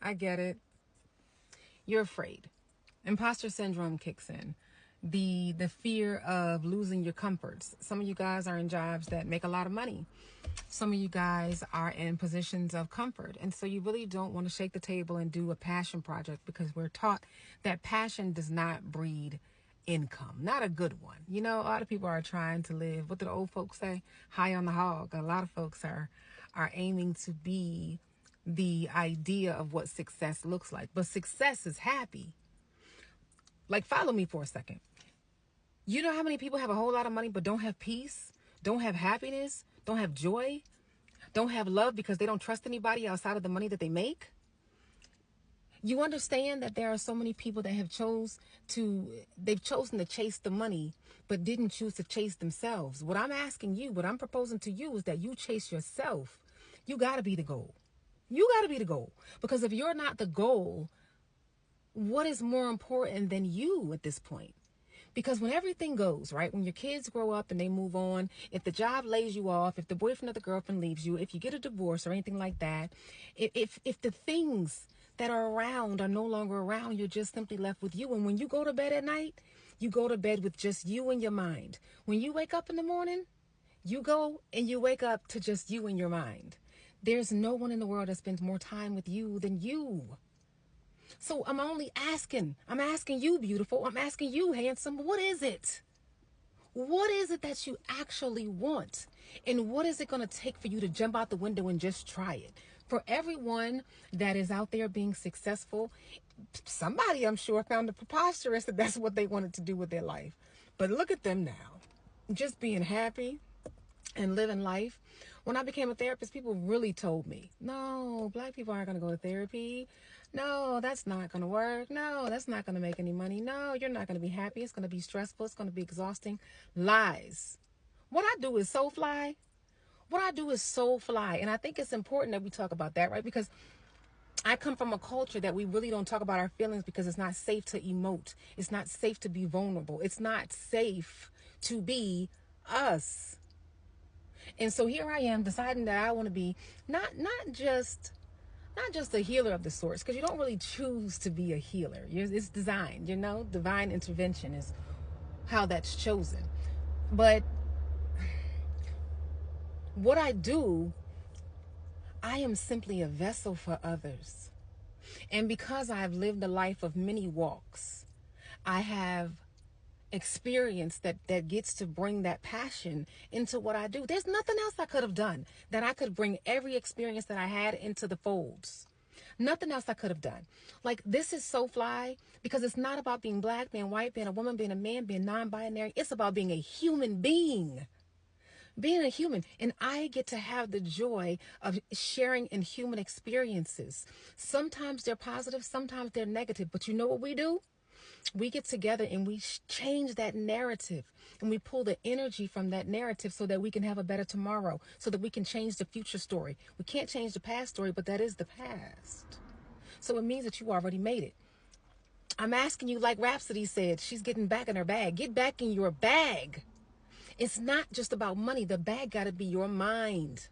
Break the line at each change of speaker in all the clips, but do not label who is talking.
I get it. You're afraid. Imposter syndrome kicks in. The fear of losing your comforts. Some of you guys are in jobs that make a lot of money. Some of you guys are in positions of comfort. And so you really don't want to shake the table and do a passion project, because we're taught that passion does not breed income. Not a good one. You know, a lot of people are trying to live, what do the old folks say? High on the hog. A lot of folks are aiming to be the idea of what success looks like. But success is happy. Like, follow me for a second. You know how many people have a whole lot of money but don't have peace, don't have happiness, don't have joy, don't have love because they don't trust anybody outside of the money that they make? You understand that there are so many people that they've chosen to chase the money but didn't choose to chase themselves. What I'm asking you, what I'm proposing to you, is that you chase yourself. You got to be the goal. You got to be the goal. Because if you're not the goal, what is more important than you at this point? Because when everything goes, right, when your kids grow up and they move on, if the job lays you off, if the boyfriend or the girlfriend leaves you, if you get a divorce or anything like that, if the things that are around are no longer around, you're just simply left with you. And when you go to bed at night, you go to bed with just you and your mind. When you wake up in the morning, you go and you wake up to just you and your mind. There's no one in the world that spends more time with you than you. So I'm asking you, beautiful. I'm asking you, handsome. What is it? What is it that you actually want? And what is it going to take for you to jump out the window and just try it? For everyone that is out there being successful, somebody, I'm sure, found it preposterous that that's what they wanted to do with their life. But look at them now, just being happy and living life. When I became a therapist, people really told me, no, black people aren't going to go to therapy. No, that's not going to work. No, that's not going to make any money. No, you're not going to be happy. It's going to be stressful. It's going to be exhausting. Lies. What I do is so fly. And I think it's important that we talk about that, right? Because I come from a culture that we really don't talk about our feelings because it's not safe to emote. It's not safe to be vulnerable. It's not safe to be us. And so here I am deciding that I want to be not just a healer of the sorts, because you don't really choose to be a healer. It's designed, divine intervention is how that's chosen. But what I do, I am simply a vessel for others. And because I have lived a life of many walks, I have experience that gets to bring that passion into what I do. There's nothing else I could have done that I could bring every experience that I had into the folds. Nothing else I could have done. Like, this is so fly because it's not about being black, being white, being a woman, being a man, being non-binary. It's about being a human being. Being a human. And I get to have the joy of sharing in human experiences. Sometimes they're positive, sometimes they're negative. But you know what we do? We get together and we change that narrative, and we pull the energy from that narrative so that we can have a better tomorrow, so that we can change the future story. We can't change the past story, but that is the past. So it means that you already made it. I'm asking you, like Rhapsody said, she's getting back in her bag. Get back in your bag. It's not just about money. The bag got to be your mind.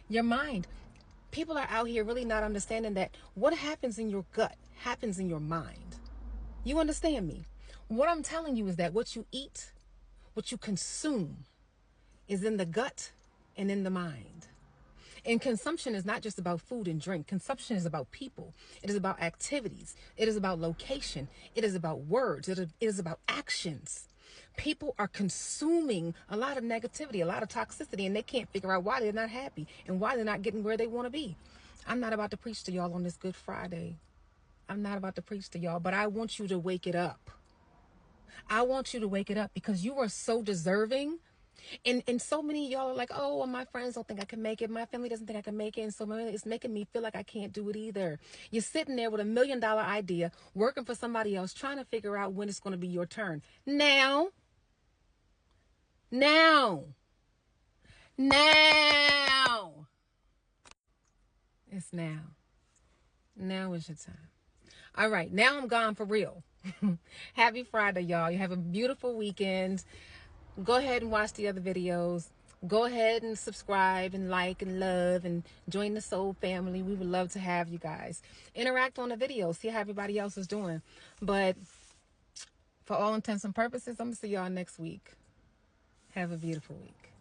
Your mind. People are out here really not understanding that what happens in your gut happens in your mind. You understand me? What I'm telling you is that what you eat, what you consume, is in the gut and in the mind. And consumption is not just about food and drink. Consumption is about people. It is about activities. It is about location. It is about words. It is about actions. People are consuming a lot of negativity, a lot of toxicity, and they can't figure out why they're not happy and why they're not getting where they want to be. I'm not about to preach to y'all on this Good Friday. I'm not about to preach to y'all, but I want you to wake it up. I want you to wake it up because you are so deserving. And so many of y'all are like, oh, well, my friends don't think I can make it. My family doesn't think I can make it. And so it's making me feel like I can't do it either. You're sitting there with $1 million idea, working for somebody else, trying to figure out when it's going to be your turn. Now. It's now. Now is your time. All right, now I'm gone for real. Happy Friday, y'all. You have a beautiful weekend. Go ahead and watch the other videos. Go ahead and subscribe and like and love and join the Soul family. We would love to have you guys. Interact on the video. See how everybody else is doing. But for all intents and purposes, I'm going to see y'all next week. Have a beautiful week.